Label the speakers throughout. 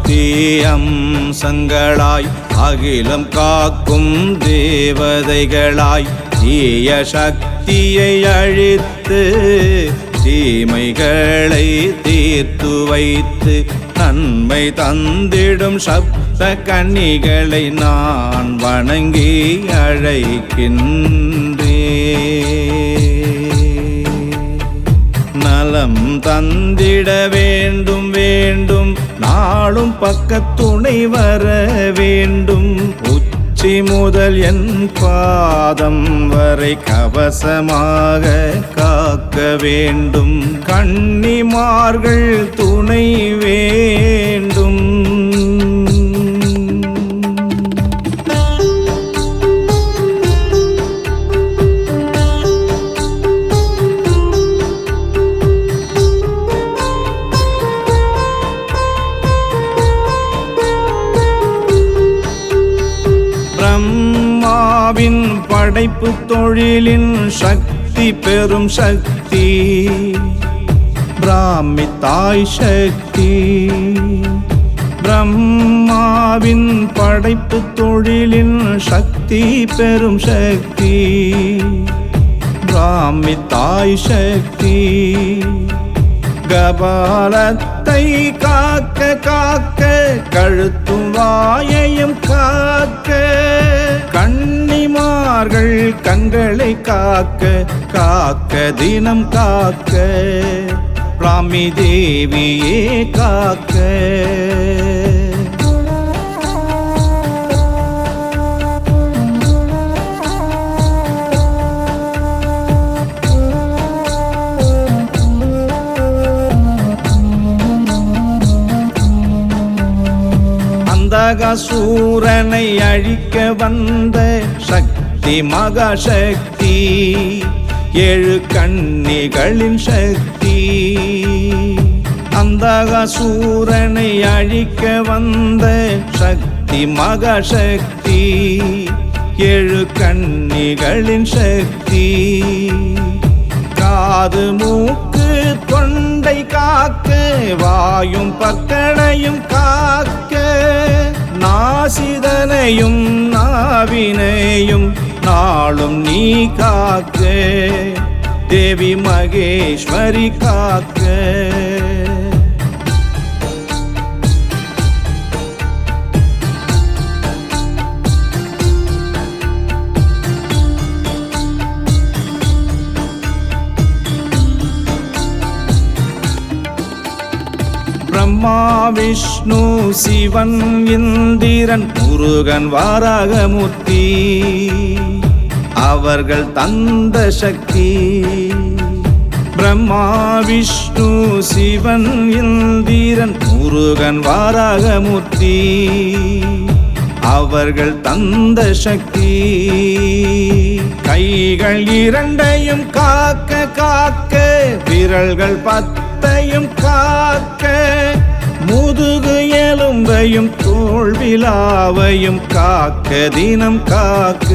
Speaker 1: சக்தி அம்சங்களாய் அகிலம் காக்கும் தேவதைகளாய் தீய சக்தியை அழித்து தீமைகளை தீர்த்து வைத்து நன்மை தந்திடும் சப்த கன்னிகளை நான் வணங்கி அழைக்கின்றேன். நலம் தந்திட வேண்டும் வேண்டும் நாளும் பக்கத்துணை வர வேண்டும். உச்சி முதல் என் பாதம் வரை கவசமாக காக்க வேண்டும். கன்னிமார்கள் துணை வேண்டும். பிரம்மாவின் படைப்பு தொழிலின் சக்தி பெரும் சக்தி பிராமி தாய் சக்தி. பிரம்மாவின் படைப்பு தொழிலின் சக்தி பெரும் சக்தி பிராமி தாய் சக்தி. கபாலத்தை காக்க காக்க கழுத்தும் வாயையும் காக்க கன்னிமார்கள் கண்களை காக்க காக்க தினம் காக்க பிராமி தேவியே காக்க. அந்தகாசூரனை அழிக்க வந்த சக்தி மகாசக்தி ஏழு கன்னிகளின் சக்தி. அந்தகாசூரனை அழிக்க வந்த சக்தி மகாசக்தி ஏழு கன்னிகளின் சக்தி. காது மூக்கு தொண்டை காக்க வாயும் பற்களையும் காக்க நாசிதனையும் நாவினையும் நாளும் நீ காக்க தேவி மகேஸ்வரி காக்க. பிரம்மா விஷ்ணு சிவன் இந்திரன் முருகன் வாராகமூர்த்தி அவர்கள் தந்த சக்தி. பிரம்மா விஷ்ணு சிவன் இந்திரன் முருகன் வாராகமூர்த்தி அவர்கள் தந்த சக்தி. கைகள் இரண்டையும் காக்க காக்க விரல்கள் பத்தையும் காக்க முதுகு எலும்பையும் தோள்விலாவையும் காக்க தினம் காக்க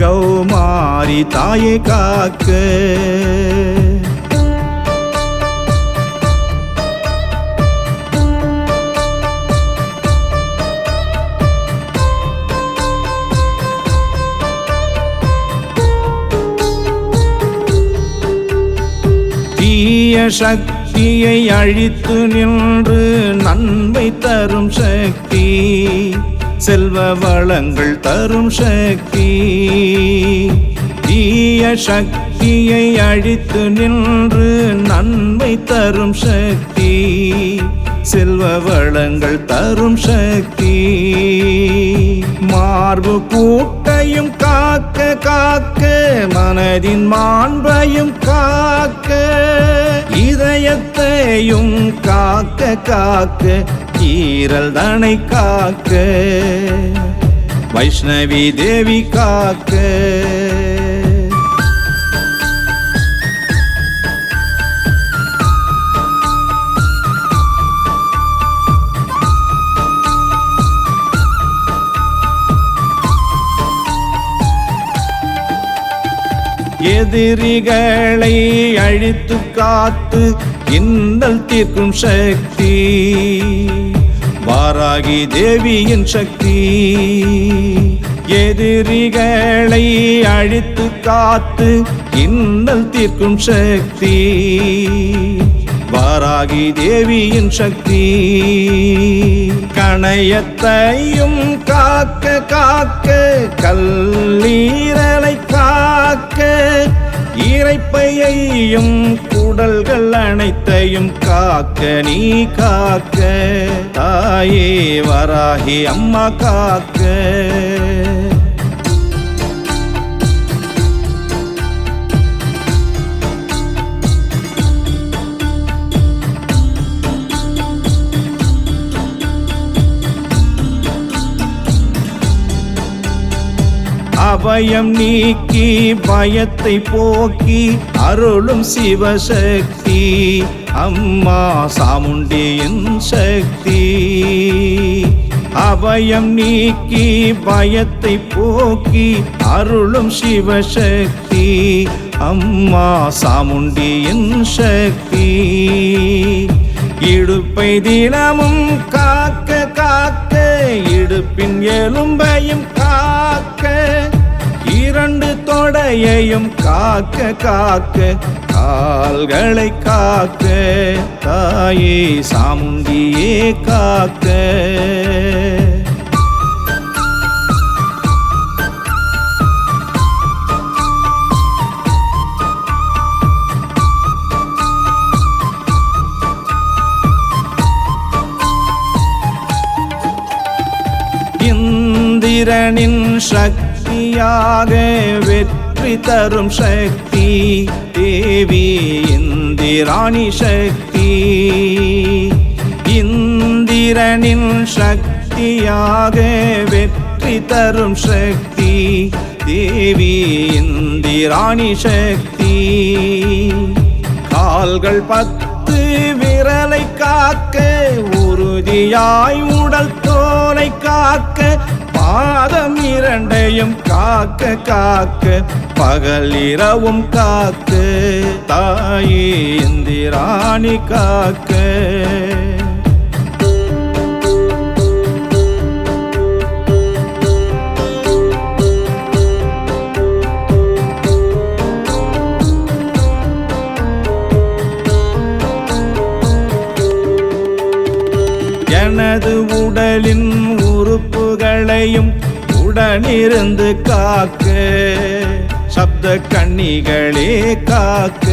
Speaker 1: கௌமாரி தாயை காக்க. தீய சக்தியை அழித்து நின்று நன்மை தரும் சக்தி செல்வ வளங்கள் தரும் சக்தி. தீய சக்தியை அழித்து நின்று நன்மை தரும் சக்தி செல்வ வளங்கள் தரும் சக்தி. மார்பு கூட்டையும் காக்க காக்க மனதின் மாண்பையும் காக்க இதயத்தையும் காக்க காக்க ஈரல் தனை காக்க வைஷ்ணவி தேவி காக்க. எதிரிகளை அழித்து காத்து இன்னல் தீர்க்கும் சக்தி வாராகி தேவியின் சக்தி எதிரிகளை அழித்து காத்து இன்னல் தீர்க்கும் சக்தி வாராகி தேவியின் சக்தி கணையத்தையும் காக்க காக்க கல்லீரலை காக்க இரைப்பையையும் குடல்கள் அனைத்தையும் காக்க நீ காக்க தாயே வராகி அம்மா காக்க அபயம் நீக்கி பயத்தை போக்கி அருளும் சிவசக்தி அம்மா சாமுண்டியின் சக்தி அபயம் நீக்கி பயத்தை போக்கி அருளும் சிவசக்தி அம்மா சாமுண்டியின் சக்தி இடுப்பை தினமும் காக்க காக்க இடுப்பின் எலும்பையும் காக்க இரண்டு தொடையையும் காக்க காக்க கால்களை காக்க தாயே சாமுண்டியே காக்க இந்திரனின் சக்தியாக வெற்றி தரும் சக்தி தேவி இந்திராணி சக்தி இந்திரனின் சக்தியாக வெற்றி தரும் சக்தி தேவி இந்திராணி சக்தி கால்கள் 10 விரலை காக்க உறுதியாய் உடல் தோலை காக்க பாதம் 2 காக்க காக்க பகல் இரவும் காக்க தாயே இந்திராணி காக்க எனது உடலின் உறுப்புகளையும் உடனிருந்து காக்க சப்த கன்னிகளே காக்க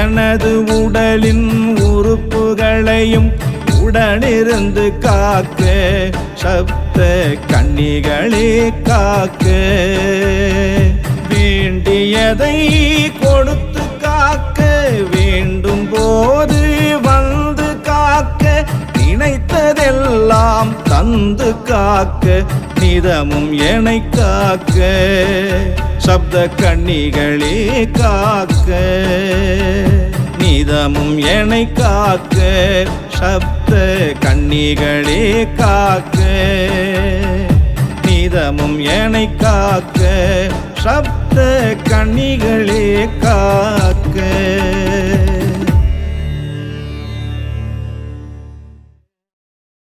Speaker 1: எனது உடலின் உறுப்புகளையும் உடனிருந்து காக்க சப்த கன்னிகளே காக்க வேண்டியதை கொடுத்து காக்க வேண்டும் போது வந்து காக்க நினைத்ததெல்லாம் தந்து காக்க நிதமும் என்னை காக்க சப்த கன்னிகளே காக்க நிதமும் என்னை காக்க சப்த கன்னிகளே காக்க நிதமும் என்னை காக்க சப்த கன்னிகளே காக்க